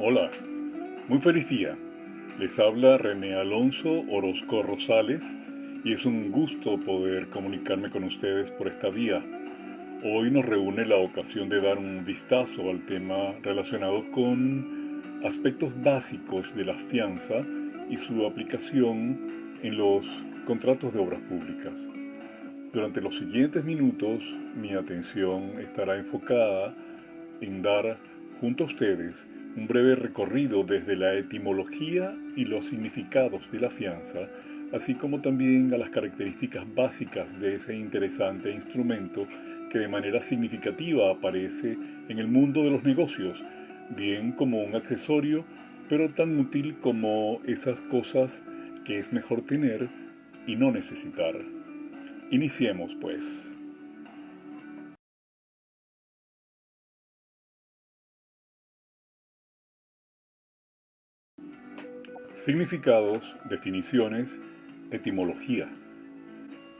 Hola, muy feliz día. Les habla René Alonso Orozco Rosales y es un gusto poder comunicarme con ustedes por esta vía. Hoy nos reúne la ocasión de dar un vistazo al tema relacionado con aspectos básicos de la fianza y su aplicación en los contratos de obras públicas. Durante los siguientes minutos, mi atención estará enfocada en dar junto a ustedes un breve recorrido desde la etimología y los significados de la fianza, así como también a las características básicas de ese interesante instrumento que de manera significativa aparece en el mundo de los negocios, bien como un accesorio, pero tan útil como esas cosas que es mejor tener y no necesitar. Iniciemos, pues. Significados, definiciones, etimología.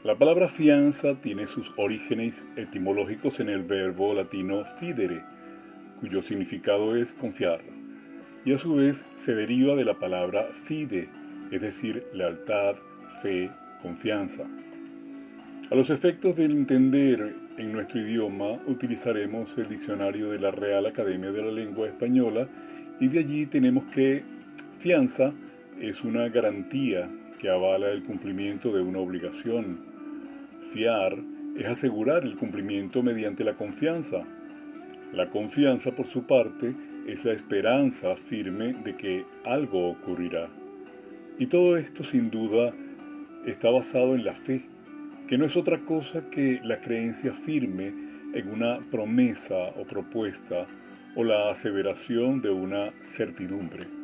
La palabra fianza tiene sus orígenes etimológicos en el verbo latino fidere, cuyo significado es confiar, y a su vez se deriva de la palabra fide, es decir, lealtad, fe, confianza. A los efectos del entender en nuestro idioma utilizaremos el diccionario de la Real Academia de la Lengua Española y de allí tenemos que fianza es una garantía que avala el cumplimiento de una obligación. Fiar es asegurar el cumplimiento mediante la confianza. La confianza, por su parte, es la esperanza firme de que algo ocurrirá. Y todo esto, sin duda, está basado en la fe, que no es otra cosa que la creencia firme en una promesa o propuesta o la aseveración de una certidumbre.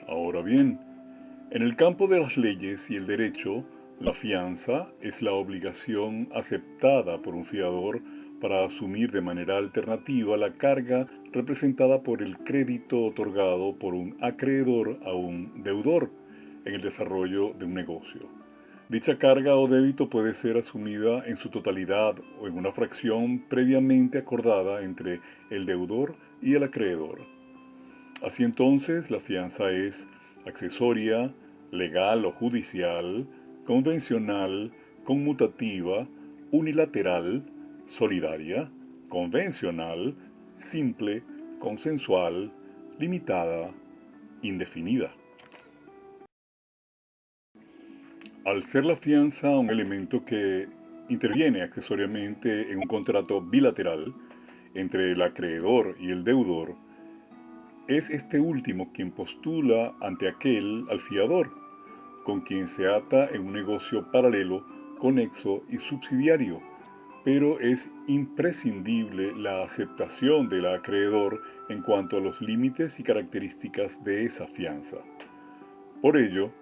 Ahora bien, en el campo de las leyes y el derecho, la fianza es la obligación aceptada por un fiador para asumir de manera alternativa la carga representada por el crédito otorgado por un acreedor a un deudor en el desarrollo de un negocio. Dicha carga o débito puede ser asumida en su totalidad o en una fracción previamente acordada entre el deudor y el acreedor. Así entonces, la fianza es accesoria, legal o judicial, convencional, conmutativa, unilateral, solidaria, convencional, simple, consensual, limitada, indefinida. Al ser la fianza un elemento que interviene accesoriamente en un contrato bilateral entre el acreedor y el deudor, es este último quien postula ante aquel al fiador, con quien se ata en un negocio paralelo, conexo y subsidiario, pero es imprescindible la aceptación del acreedor en cuanto a los límites y características de esa fianza. Por ello,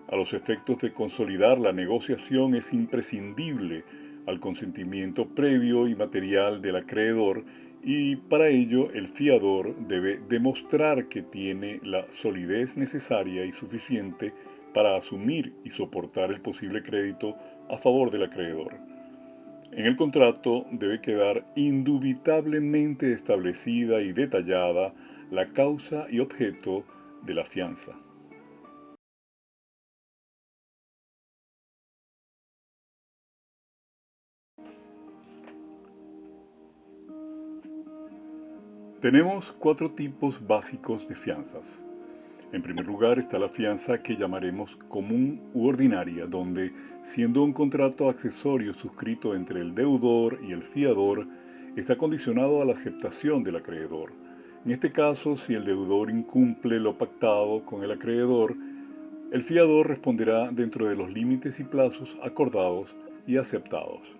a los efectos de consolidar la negociación es imprescindible al consentimiento previo y material del acreedor y para ello el fiador debe demostrar que tiene la solidez necesaria y suficiente para asumir y soportar el posible crédito a favor del acreedor. En el contrato debe quedar indubitablemente establecida y detallada la causa y objeto de la fianza. Tenemos cuatro tipos básicos de fianzas. En primer lugar está la fianza que llamaremos común u ordinaria, donde, siendo un contrato accesorio suscrito entre el deudor y el fiador, está condicionado a la aceptación del acreedor. En este caso, si el deudor incumple lo pactado con el acreedor, el fiador responderá dentro de los límites y plazos acordados y aceptados.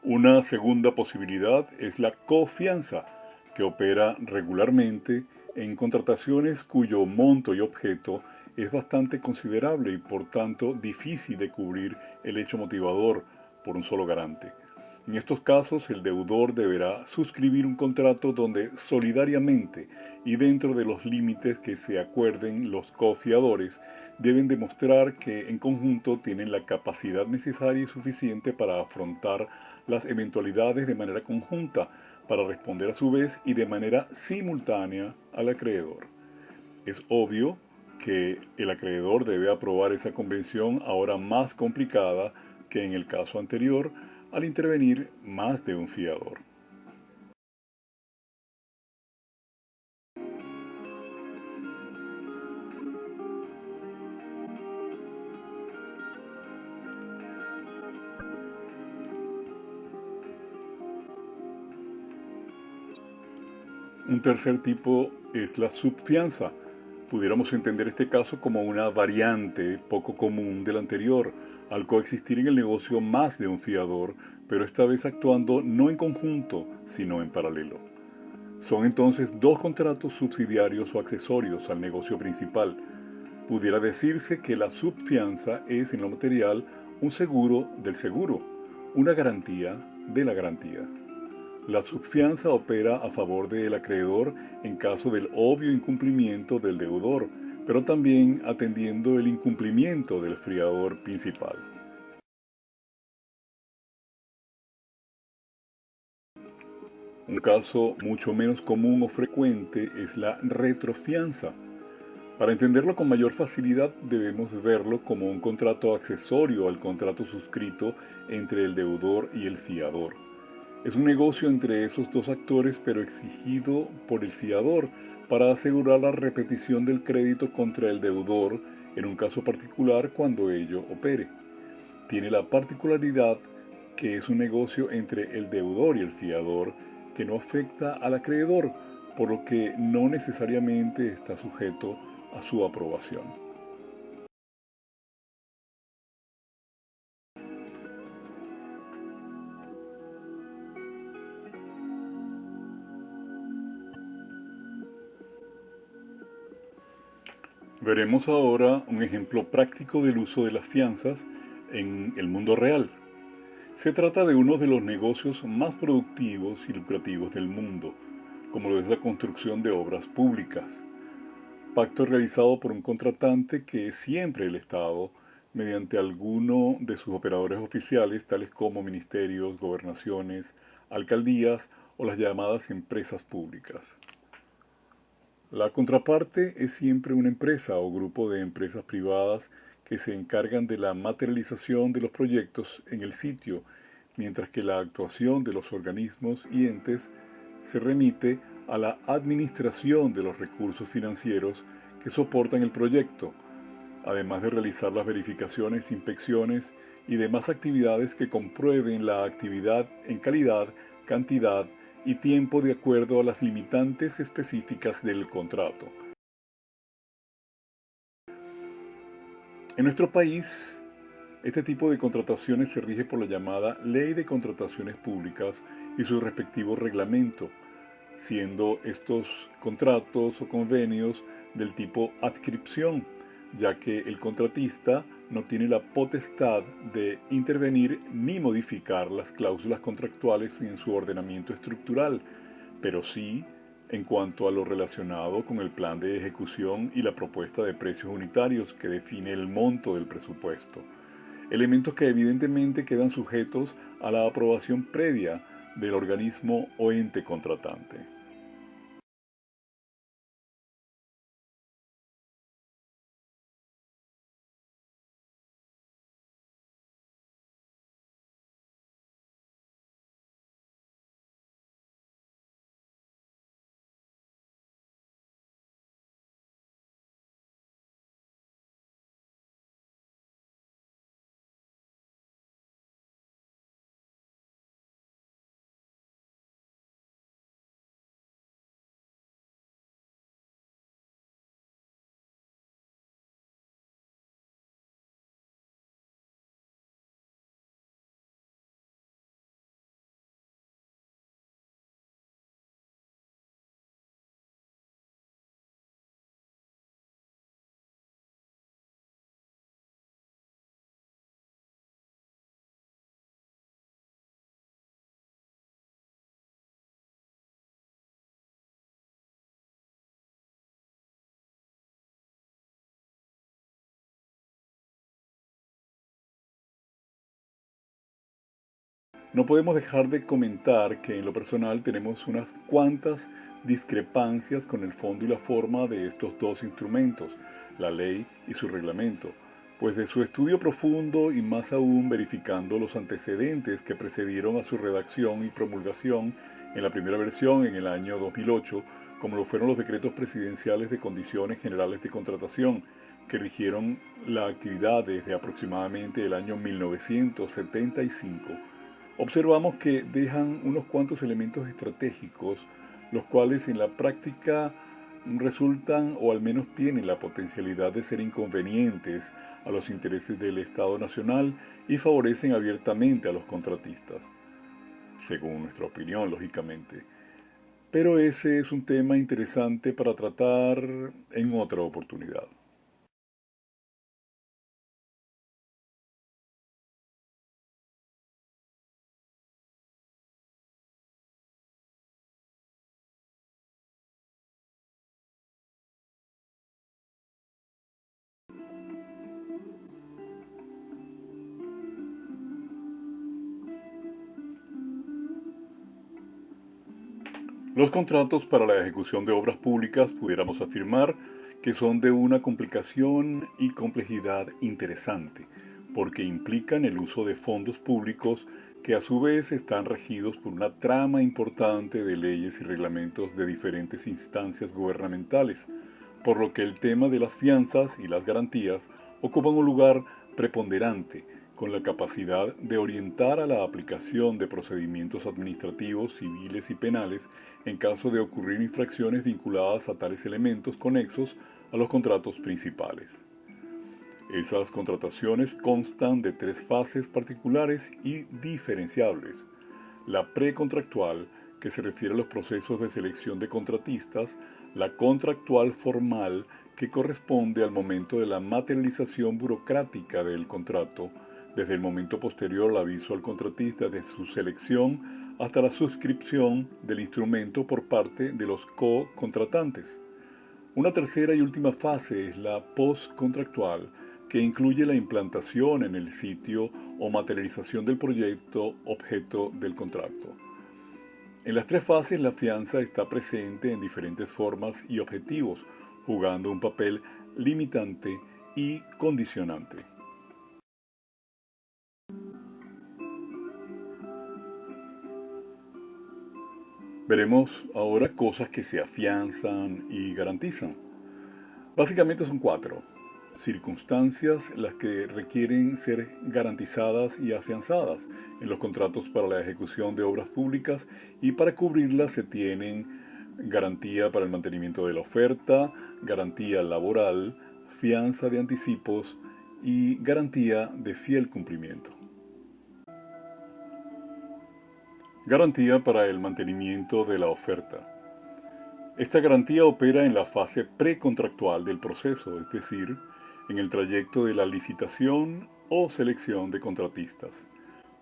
Una segunda posibilidad es la cofianza, que opera regularmente en contrataciones cuyo monto y objeto es bastante considerable y por tanto difícil de cubrir el hecho motivador por un solo garante. En estos casos, el deudor deberá suscribir un contrato donde solidariamente y dentro de los límites que se acuerden los cofiadores deben demostrar que en conjunto tienen la capacidad necesaria y suficiente para afrontar las eventualidades de manera conjunta, para responder a su vez y de manera simultánea al acreedor. Es obvio que el acreedor debe aprobar esa convención ahora más complicada que en el caso anterior al intervenir más de un fiador. Un tercer tipo es la subfianza. Pudiéramos entender este caso como una variante poco común del anterior, al coexistir en el negocio más de un fiador, pero esta vez actuando no en conjunto, sino en paralelo. Son entonces dos contratos subsidiarios o accesorios al negocio principal. Pudiera decirse que la subfianza es en lo material un seguro del seguro, una garantía de la garantía. La subfianza opera a favor del acreedor en caso del obvio incumplimiento del deudor, pero también atendiendo el incumplimiento del fiador principal. Un caso mucho menos común o frecuente es la retrofianza. Para entenderlo con mayor facilidad debemos verlo como un contrato accesorio al contrato suscrito entre el deudor y el fiador. Es un negocio entre esos dos actores, pero exigido por el fiador para asegurar la repetición del crédito contra el deudor en un caso particular cuando ello opere. Tiene la particularidad que es un negocio entre el deudor y el fiador que no afecta al acreedor, por lo que no necesariamente está sujeto a su aprobación. Veremos ahora un ejemplo práctico del uso de las fianzas en el mundo real. Se trata de uno de los negocios más productivos y lucrativos del mundo, como lo es la construcción de obras públicas. Pacto realizado por un contratante que es siempre el Estado, mediante alguno de sus operadores oficiales, tales como ministerios, gobernaciones, alcaldías o las llamadas empresas públicas. La contraparte es siempre una empresa o grupo de empresas privadas que se encargan de la materialización de los proyectos en el sitio, mientras que la actuación de los organismos y entes se remite a la administración de los recursos financieros que soportan el proyecto, además de realizar las verificaciones, inspecciones y demás actividades que comprueben la actividad en calidad, cantidad y tiempo de acuerdo a las limitantes específicas del contrato. En nuestro país, este tipo de contrataciones se rige por la llamada Ley de Contrataciones Públicas y su respectivo reglamento, siendo estos contratos o convenios del tipo adscripción, ya que el contratista no tiene la potestad de intervenir ni modificar las cláusulas contractuales en su ordenamiento estructural, pero sí en cuanto a lo relacionado con el plan de ejecución y la propuesta de precios unitarios que define el monto del presupuesto, elementos que evidentemente quedan sujetos a la aprobación previa del organismo o ente contratante. No podemos dejar de comentar que en lo personal tenemos unas cuantas discrepancias con el fondo y la forma de estos dos instrumentos, la ley y su reglamento, pues de su estudio profundo y más aún verificando los antecedentes que precedieron a su redacción y promulgación en la primera versión en el año 2008, como lo fueron los decretos presidenciales de condiciones generales de contratación, que rigieron la actividad desde aproximadamente el año 1975, observamos que dejan unos cuantos elementos estratégicos, los cuales en la práctica resultan o al menos tienen la potencialidad de ser inconvenientes a los intereses del Estado Nacional y favorecen abiertamente a los contratistas, según nuestra opinión, lógicamente. Pero ese es un tema interesante para tratar en otra oportunidad. Los contratos para la ejecución de obras públicas pudiéramos afirmar que son de una complicación y complejidad interesante, porque implican el uso de fondos públicos que a su vez están regidos por una trama importante de leyes y reglamentos de diferentes instancias gubernamentales, por lo que el tema de las fianzas y las garantías ocupan un lugar preponderante, con la capacidad de orientar a la aplicación de procedimientos administrativos, civiles y penales en caso de ocurrir infracciones vinculadas a tales elementos conexos a los contratos principales. Esas contrataciones constan de tres fases particulares y diferenciables. La precontractual, que se refiere a los procesos de selección de contratistas, la contractual formal, que corresponde al momento de la materialización burocrática del contrato, desde el momento posterior al aviso al contratista de su selección hasta la suscripción del instrumento por parte de los co-contratantes. Una tercera y última fase es la postcontractual, que incluye la implantación en el sitio o materialización del proyecto objeto del contrato. En las tres fases la fianza está presente en diferentes formas y objetivos, jugando un papel limitante y condicionante. Veremos ahora cosas que se afianzan y garantizan. Básicamente son cuatro circunstancias las que requieren ser garantizadas y afianzadas en los contratos para la ejecución de obras públicas, y para cubrirlas se tienen garantía para el mantenimiento de la oferta, garantía laboral, fianza de anticipos y garantía de fiel cumplimiento. Garantía para el mantenimiento de la oferta. Esta garantía opera en la fase precontractual del proceso, es decir, en el trayecto de la licitación o selección de contratistas.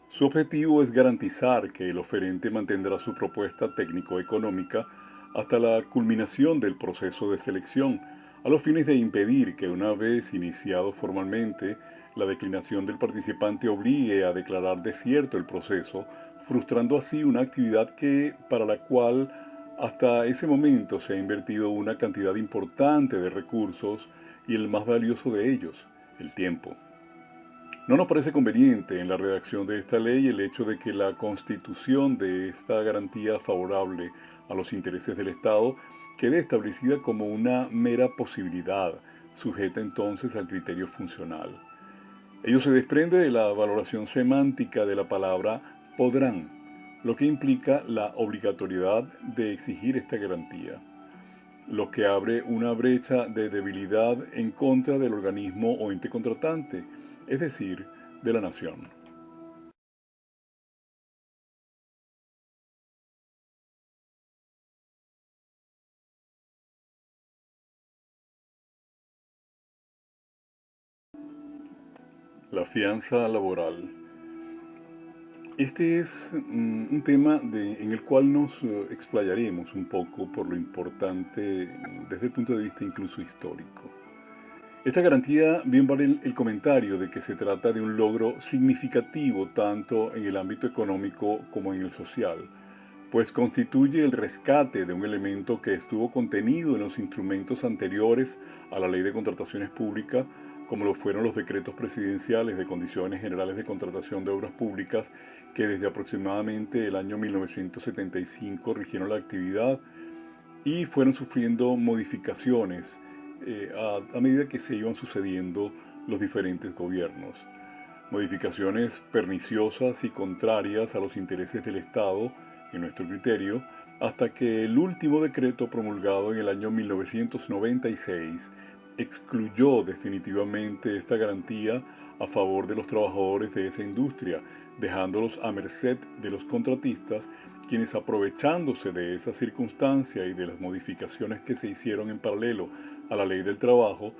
Su objetivo es garantizar que el oferente mantendrá su propuesta técnico-económica hasta la culminación del proceso de selección, a los fines de impedir que una vez iniciado formalmente, la declinación del participante obligue a declarar desierto el proceso, frustrando así una actividad para la cual hasta ese momento se ha invertido una cantidad importante de recursos y el más valioso de ellos, el tiempo. No nos parece conveniente en la redacción de esta ley el hecho de que la constitución de esta garantía favorable a los intereses del Estado quede establecida como una mera posibilidad, sujeta entonces al criterio funcional. Ello se desprende de la valoración semántica de la palabra podrán, lo que implica la obligatoriedad de exigir esta garantía, lo que abre una brecha de debilidad en contra del organismo o ente contratante, es decir, de la nación. La fianza laboral. Este es un tema en el cual nos explayaremos un poco por lo importante desde el punto de vista incluso histórico. Esta garantía bien vale el comentario de que se trata de un logro significativo tanto en el ámbito económico como en el social, pues constituye el rescate de un elemento que estuvo contenido en los instrumentos anteriores a la Ley de Contrataciones Públicas, como lo fueron los decretos presidenciales de condiciones generales de contratación de obras públicas que desde aproximadamente el año 1975 rigieron la actividad y fueron sufriendo modificaciones a medida que se iban sucediendo los diferentes gobiernos. Modificaciones perniciosas y contrarias a los intereses del Estado, en nuestro criterio, hasta que el último decreto promulgado en el año 1996 excluyó definitivamente esta garantía a favor de los trabajadores de esa industria, dejándolos a merced de los contratistas, quienes aprovechándose de esa circunstancia y de las modificaciones que se hicieron en paralelo a la ley del trabajo,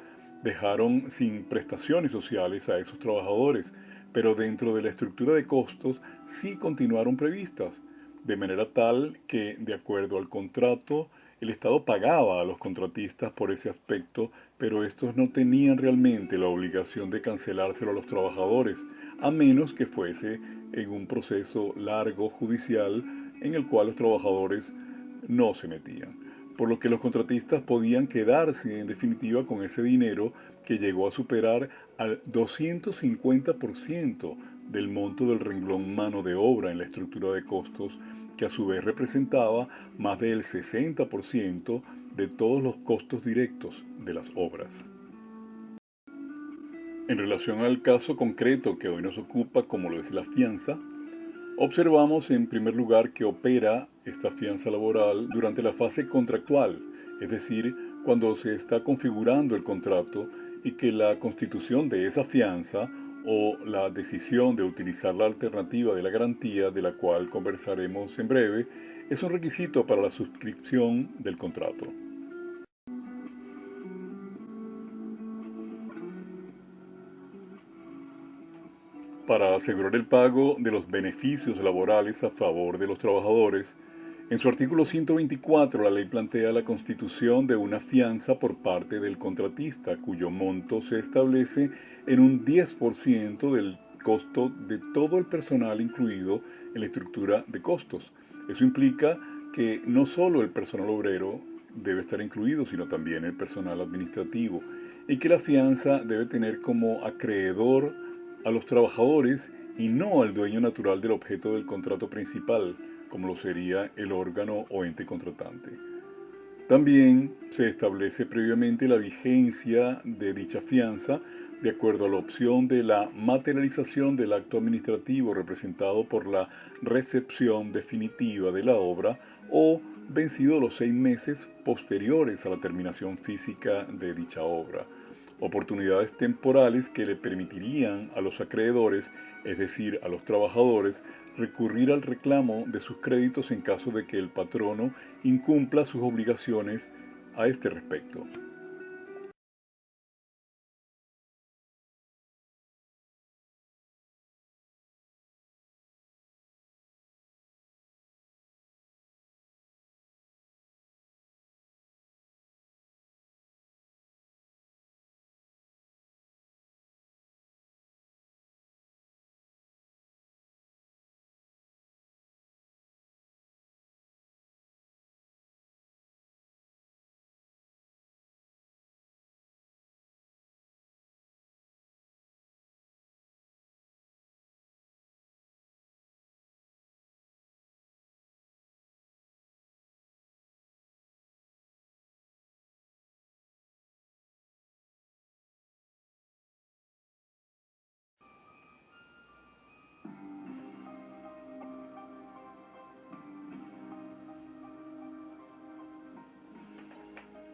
dejaron sin prestaciones sociales a esos trabajadores, pero dentro de la estructura de costos sí continuaron previstas, de manera tal que, de acuerdo al contrato, el Estado pagaba a los contratistas por ese aspecto, pero estos no tenían realmente la obligación de cancelárselo a los trabajadores, a menos que fuese en un proceso largo judicial en el cual los trabajadores no se metían, por lo que los contratistas podían quedarse en definitiva con ese dinero que llegó a superar al 250% del monto del renglón mano de obra en la estructura de costos, que a su vez representaba más del 60% de todos los costos directos de las obras. En relación al caso concreto que hoy nos ocupa, como lo es la fianza, observamos en primer lugar que opera esta fianza laboral durante la fase contractual, es decir, cuando se está configurando el contrato y que la constitución de esa fianza o la decisión de utilizar la alternativa de la garantía, de la cual conversaremos en breve, es un requisito para la suscripción del contrato. Para asegurar el pago de los beneficios laborales a favor de los trabajadores, en su artículo 124 la ley plantea la constitución de una fianza por parte del contratista, cuyo monto se establece en un 10% del costo de todo el personal incluido en la estructura de costos. Eso implica que no solo el personal obrero debe estar incluido, sino también el personal administrativo, y que la fianza debe tener como acreedor a los trabajadores y no al dueño natural del objeto del contrato principal, como lo sería el órgano o ente contratante. También se establece previamente la vigencia de dicha fianza de acuerdo a la opción de la materialización del acto administrativo representado por la recepción definitiva de la obra o vencido los 6 meses posteriores a la terminación física de dicha obra. Oportunidades temporales que le permitirían a los acreedores, es decir, a los trabajadores, recurrir al reclamo de sus créditos en caso de que el patrono incumpla sus obligaciones a este respecto.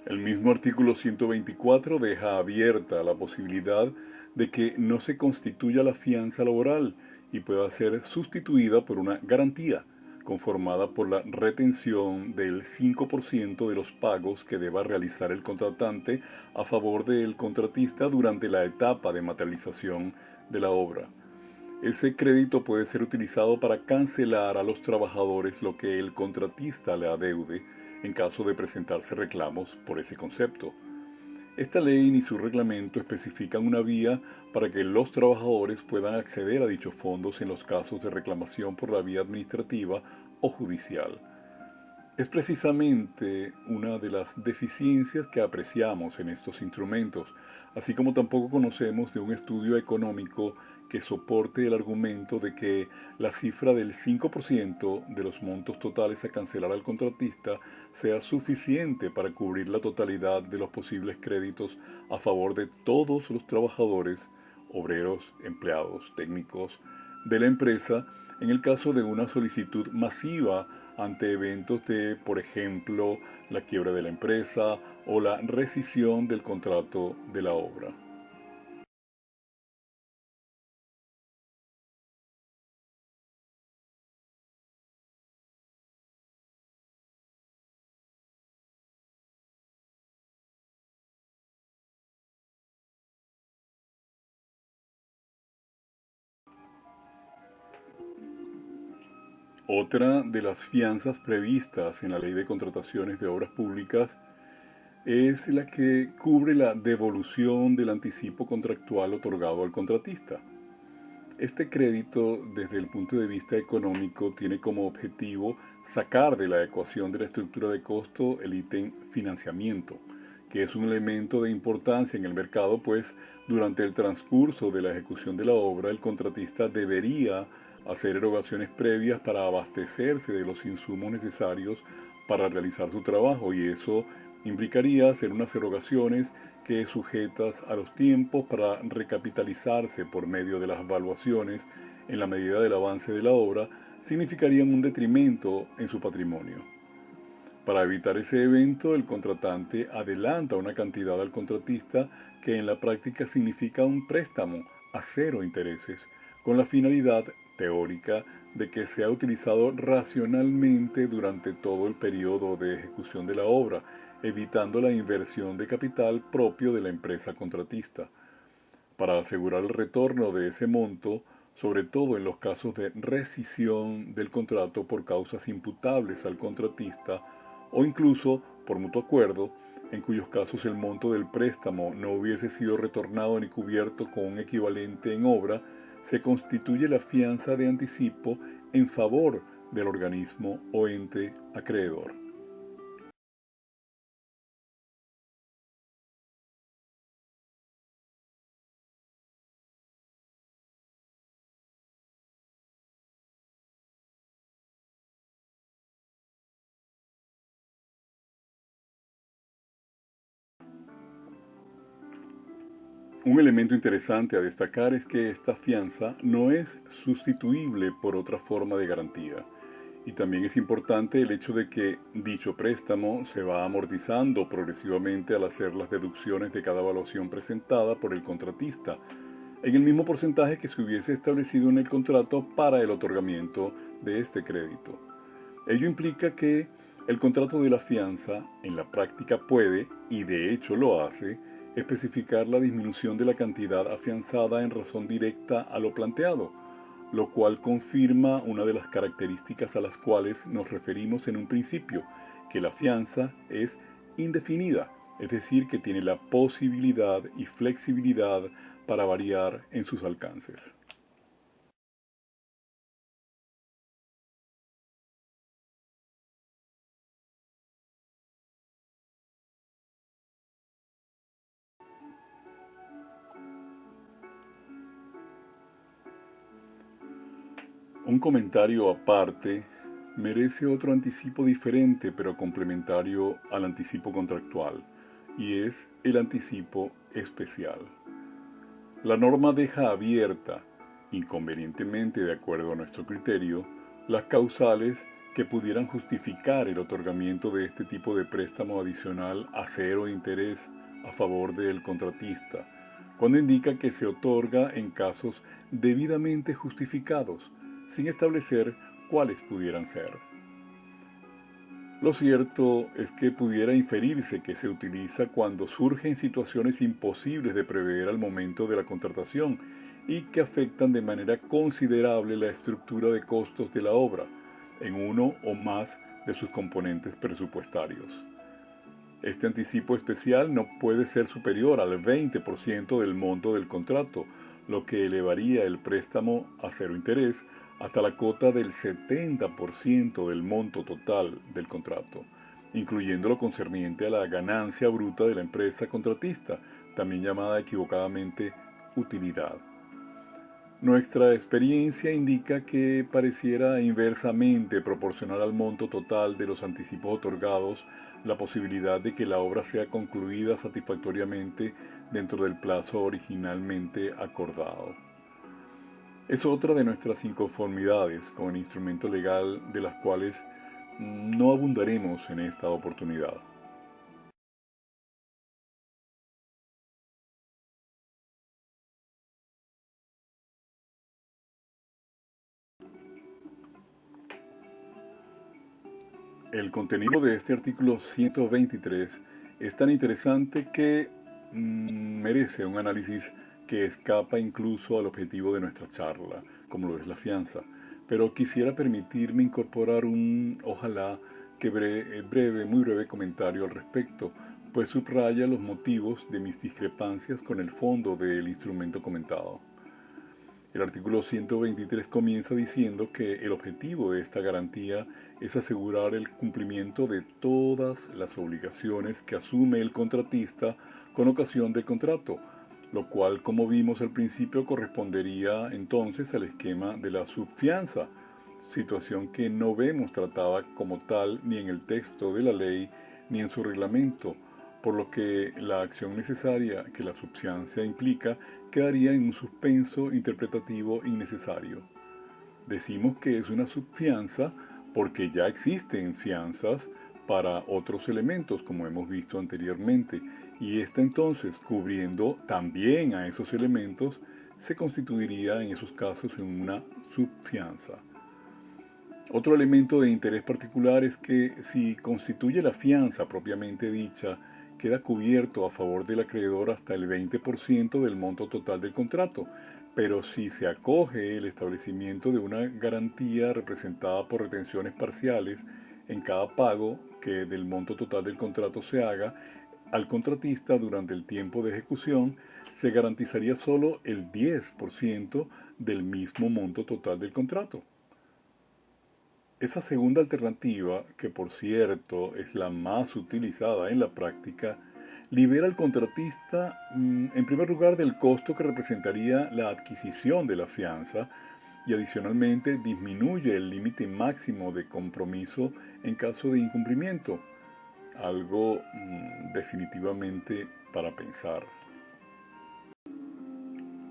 El mismo artículo 124 deja abierta la posibilidad de que no se constituya la fianza laboral y pueda ser sustituida por una garantía, conformada por la retención del 5% de los pagos que deba realizar el contratante a favor del contratista durante la etapa de materialización de la obra. Ese crédito puede ser utilizado para cancelar a los trabajadores lo que el contratista le adeude en caso de presentarse reclamos por ese concepto. Esta ley ni su reglamento especifican una vía para que los trabajadores puedan acceder a dichos fondos en los casos de reclamación por la vía administrativa o judicial. Es precisamente una de las deficiencias que apreciamos en estos instrumentos, así como tampoco conocemos de un estudio económico que soporte el argumento de que la cifra del 5% de los montos totales a cancelar al contratista sea suficiente para cubrir la totalidad de los posibles créditos a favor de todos los trabajadores, obreros, empleados, técnicos de la empresa en el caso de una solicitud masiva ante eventos de, por ejemplo, la quiebra de la empresa o la rescisión del contrato de la obra. Otra de las fianzas previstas en la Ley de Contrataciones de Obras Públicas es la que cubre la devolución del anticipo contractual otorgado al contratista. Este crédito, desde el punto de vista económico, tiene como objetivo sacar de la ecuación de la estructura de costo el ítem financiamiento, que es un elemento de importancia en el mercado, pues durante el transcurso de la ejecución de la obra, el contratista debería hacer erogaciones previas para abastecerse de los insumos necesarios para realizar su trabajo, y eso implicaría hacer unas erogaciones que, sujetas a los tiempos para recapitalizarse por medio de las evaluaciones en la medida del avance de la obra, significarían un detrimento en su patrimonio. Para evitar ese evento, el contratante adelanta una cantidad al contratista que en la práctica significa un préstamo a cero intereses, con la finalidad teórica de que sea utilizado racionalmente durante todo el periodo de ejecución de la obra, evitando la inversión de capital propio de la empresa contratista. Para asegurar el retorno de ese monto, sobre todo en los casos de rescisión del contrato por causas imputables al contratista o incluso por mutuo acuerdo, en cuyos casos el monto del préstamo no hubiese sido retornado ni cubierto con un equivalente en obra, se constituye la fianza de anticipo en favor del organismo o ente acreedor. Un elemento interesante a destacar es que esta fianza no es sustituible por otra forma de garantía. Y también es importante el hecho de que dicho préstamo se va amortizando progresivamente al hacer las deducciones de cada evaluación presentada por el contratista, en el mismo porcentaje que se hubiese establecido en el contrato para el otorgamiento de este crédito. Ello implica que el contrato de la fianza en la práctica puede, y de hecho lo hace, especificar la disminución de la cantidad afianzada en razón directa a lo planteado, lo cual confirma una de las características a las cuales nos referimos en un principio, que la fianza es indefinida, es decir, que tiene la posibilidad y flexibilidad para variar en sus alcances. Un comentario aparte merece otro anticipo diferente pero complementario al anticipo contractual, y es el anticipo especial. La norma deja abierta, inconvenientemente de acuerdo a nuestro criterio, las causales que pudieran justificar el otorgamiento de este tipo de préstamo adicional a cero interés a favor del contratista, cuando indica que se otorga en casos debidamente justificados, sin establecer cuáles pudieran ser. Lo cierto es que pudiera inferirse que se utiliza cuando surgen situaciones imposibles de prever al momento de la contratación y que afectan de manera considerable la estructura de costos de la obra en uno o más de sus componentes presupuestarios. Este anticipo especial no puede ser superior al 20% del monto del contrato, lo que elevaría el préstamo a cero interés hasta la cota del 70% del monto total del contrato, incluyendo lo concerniente a la ganancia bruta de la empresa contratista, también llamada equivocadamente utilidad. Nuestra experiencia indica que pareciera inversamente proporcional al monto total de los anticipos otorgados la posibilidad de que la obra sea concluida satisfactoriamente dentro del plazo originalmente acordado. Es otra de nuestras inconformidades con el instrumento legal de las cuales no abundaremos en esta oportunidad. El contenido de este artículo 123 es tan interesante que merece un análisis que escapa incluso al objetivo de nuestra charla, como lo es la fianza. Pero quisiera permitirme incorporar un, ojalá, que muy breve comentario al respecto, pues subraya los motivos de mis discrepancias con el fondo del instrumento comentado. El artículo 123 comienza diciendo que el objetivo de esta garantía es asegurar el cumplimiento de todas las obligaciones que asume el contratista con ocasión del contrato, lo cual, como vimos al principio, correspondería entonces al esquema de la subfianza, situación que no vemos tratada como tal ni en el texto de la ley ni en su reglamento, por lo que la acción necesaria que la subfianza implica quedaría en un suspenso interpretativo innecesario. Decimos que es una subfianza porque ya existen fianzas para otros elementos, como hemos visto anteriormente, y esta entonces, cubriendo también a esos elementos, se constituiría en esos casos en una subfianza. Otro elemento de interés particular es que si constituye la fianza propiamente dicha, queda cubierto a favor del acreedor hasta el 20% del monto total del contrato, pero si se acoge el establecimiento de una garantía representada por retenciones parciales en cada pago que del monto total del contrato se haga al contratista durante el tiempo de ejecución, se garantizaría solo el 10% del mismo monto total del contrato. Esa segunda alternativa, que por cierto es la más utilizada en la práctica, libera al contratista en primer lugar del costo que representaría la adquisición de la fianza y adicionalmente disminuye el límite máximo de compromiso en caso de incumplimiento, algo definitivamente para pensar.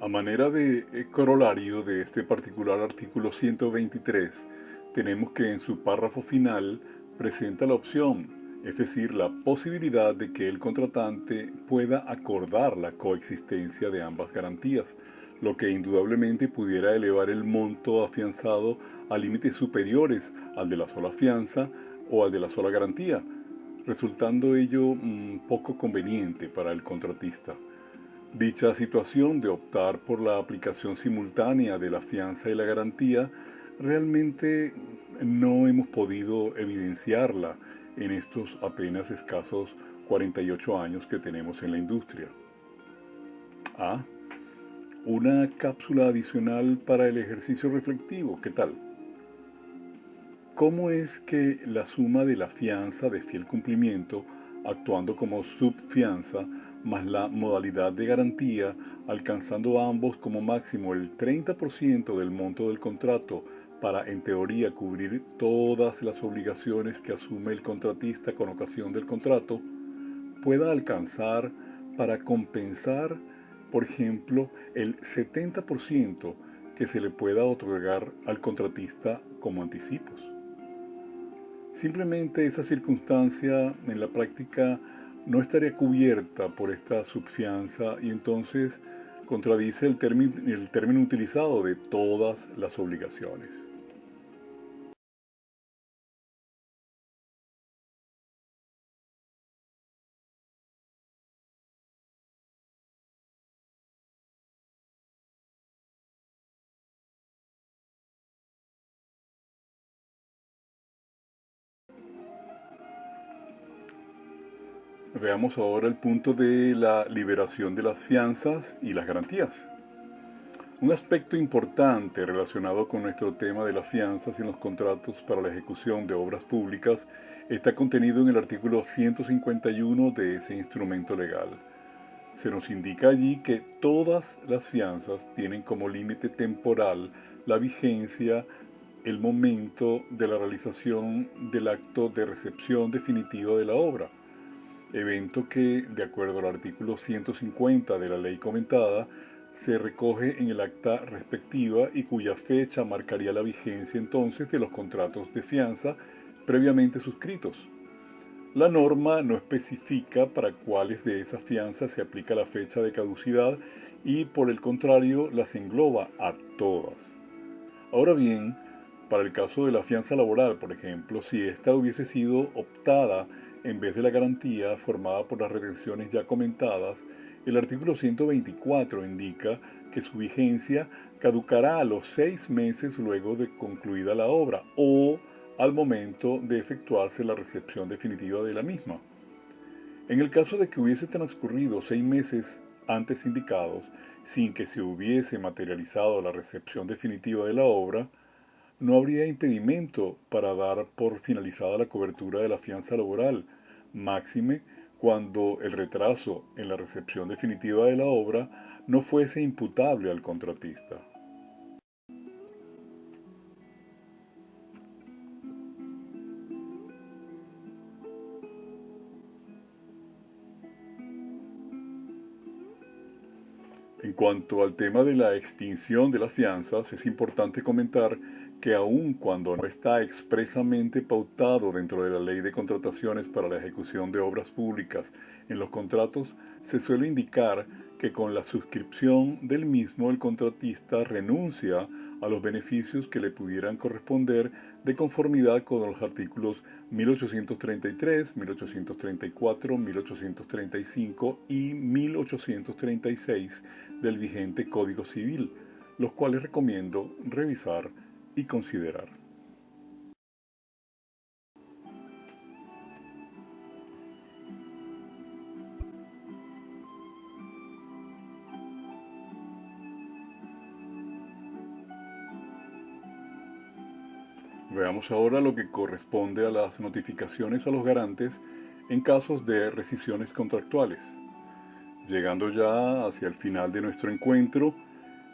A manera de corolario de este particular artículo 123, tenemos que en su párrafo final presenta la opción, es decir, la posibilidad de que el contratante pueda acordar la coexistencia de ambas garantías, lo que indudablemente pudiera elevar el monto afianzado a límites superiores al de la sola fianza o al de la sola garantía, resultando ello poco conveniente para el contratista. Dicha situación de optar por la aplicación simultánea de la fianza y la garantía realmente no hemos podido evidenciarla en estos apenas escasos 48 años que tenemos en la industria. Ah, una cápsula adicional para el ejercicio reflectivo, ¿qué tal? ¿Cómo es que la suma de la fianza de fiel cumplimiento, actuando como subfianza, más la modalidad de garantía, alcanzando ambos como máximo el 30% del monto del contrato para, en teoría, cubrir todas las obligaciones que asume el contratista con ocasión del contrato, pueda alcanzar para compensar, por ejemplo, el 70% que se le pueda otorgar al contratista como anticipos? Simplemente esa circunstancia en la práctica no estaría cubierta por esta subfianza y entonces contradice el término utilizado de todas las obligaciones. Veamos ahora el punto de la liberación de las fianzas y las garantías. Un aspecto importante relacionado con nuestro tema de las fianzas en los contratos para la ejecución de obras públicas está contenido en el artículo 151 de ese instrumento legal. Se nos indica allí que todas las fianzas tienen como límite temporal la vigencia, el momento de la realización del acto de recepción definitiva de la obra, evento que, de acuerdo al artículo 150 de la ley comentada, se recoge en el acta respectiva y cuya fecha marcaría la vigencia entonces de los contratos de fianza previamente suscritos. La norma no especifica para cuáles de esas fianzas se aplica la fecha de caducidad y por el contrario las engloba a todas. Ahora bien, para el caso de la fianza laboral, por ejemplo, si ésta hubiese sido optada en vez de la garantía formada por las retenciones ya comentadas, el artículo 124 indica que su vigencia caducará a los 6 meses luego de concluida la obra o al momento de efectuarse la recepción definitiva de la misma. En el caso de que hubiese transcurrido 6 meses antes indicados, sin que se hubiese materializado la recepción definitiva de la obra, no habría impedimento para dar por finalizada la cobertura de la fianza laboral, máxime cuando el retraso en la recepción definitiva de la obra no fuese imputable al contratista. En cuanto al tema de la extinción de las fianzas, es importante comentar que aun cuando no está expresamente pautado dentro de la ley de contrataciones para la ejecución de obras públicas en los contratos, se suele indicar que con la suscripción del mismo el contratista renuncia a los beneficios que le pudieran corresponder de conformidad con los artículos 1833, 1834, 1835 y 1836 del vigente Código Civil, los cuales recomiendo revisar y considerar. Veamos ahora lo que corresponde a las notificaciones a los garantes en casos de rescisiones contractuales. Llegando ya hacia el final de nuestro encuentro,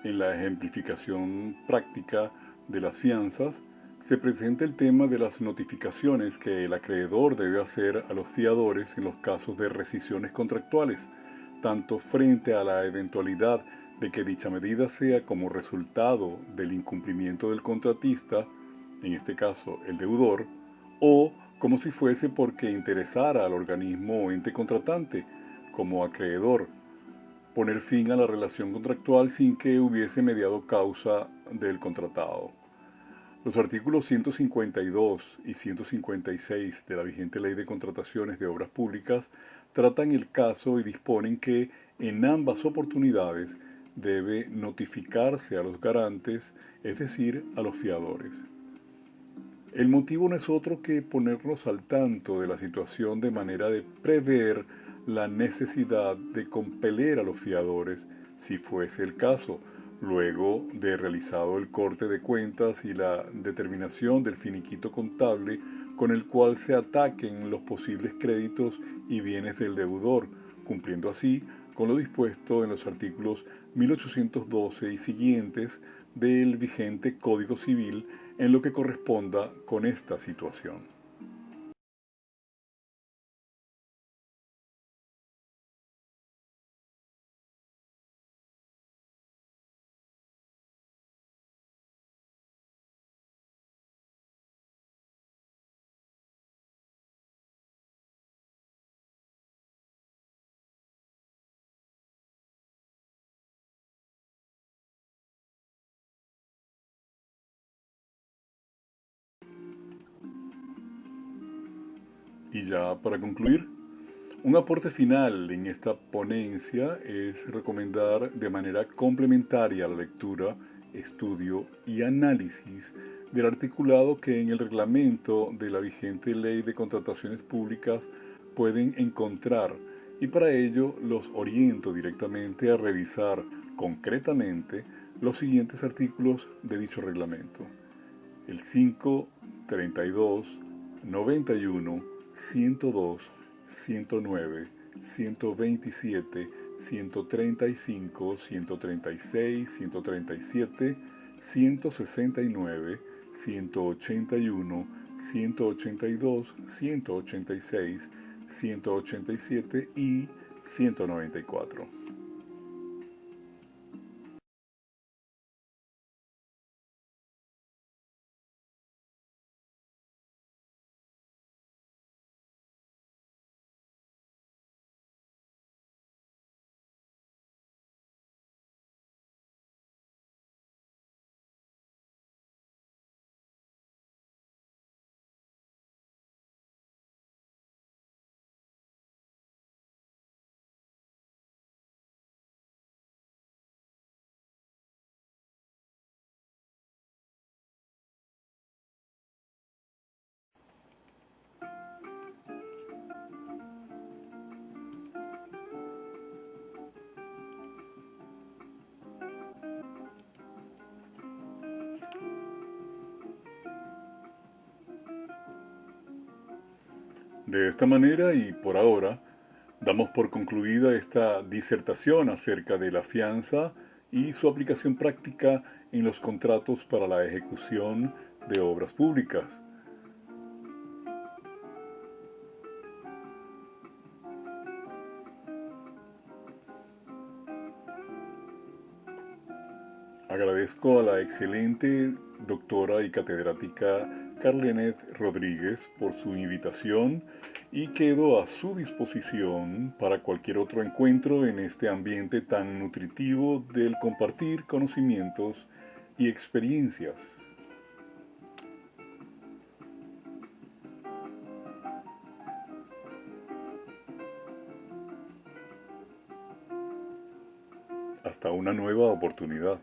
en la ejemplificación práctica de las fianzas, se presenta el tema de las notificaciones que el acreedor debe hacer a los fiadores en los casos de rescisiones contractuales, tanto frente a la eventualidad de que dicha medida sea como resultado del incumplimiento del contratista, en este caso el deudor, o como si fuese porque interesara al organismo o ente contratante, como acreedor, poner fin a la relación contractual sin que hubiese mediado causa del contratado. Los artículos 152 y 156 de la vigente Ley de Contrataciones de Obras Públicas tratan el caso y disponen que en ambas oportunidades debe notificarse a los garantes, es decir, a los fiadores. El motivo no es otro que ponernos al tanto de la situación de manera de prever la necesidad de compeler a los fiadores, si fuese el caso, luego de realizado el corte de cuentas y la determinación del finiquito contable con el cual se ataquen los posibles créditos y bienes del deudor, cumpliendo así con lo dispuesto en los artículos 1812 y siguientes del vigente Código Civil en lo que corresponda con esta situación. Y ya para concluir, un aporte final en esta ponencia es recomendar de manera complementaria la lectura, estudio y análisis del articulado que en el reglamento de la vigente Ley de Contrataciones Públicas pueden encontrar, y para ello los oriento directamente a revisar concretamente los siguientes artículos de dicho reglamento: el 5, 32, 91, 102, 109, 127, 135, 136, 137, 169, 181, 182, 186, 187 y 194. De esta manera y por ahora, damos por concluida esta disertación acerca de la fianza y su aplicación práctica en los contratos para la ejecución de obras públicas. Agradezco a la excelente doctora y catedrática Carlenet Rodríguez por su invitación y quedo a su disposición para cualquier otro encuentro en este ambiente tan nutritivo del compartir conocimientos y experiencias. Hasta una nueva oportunidad.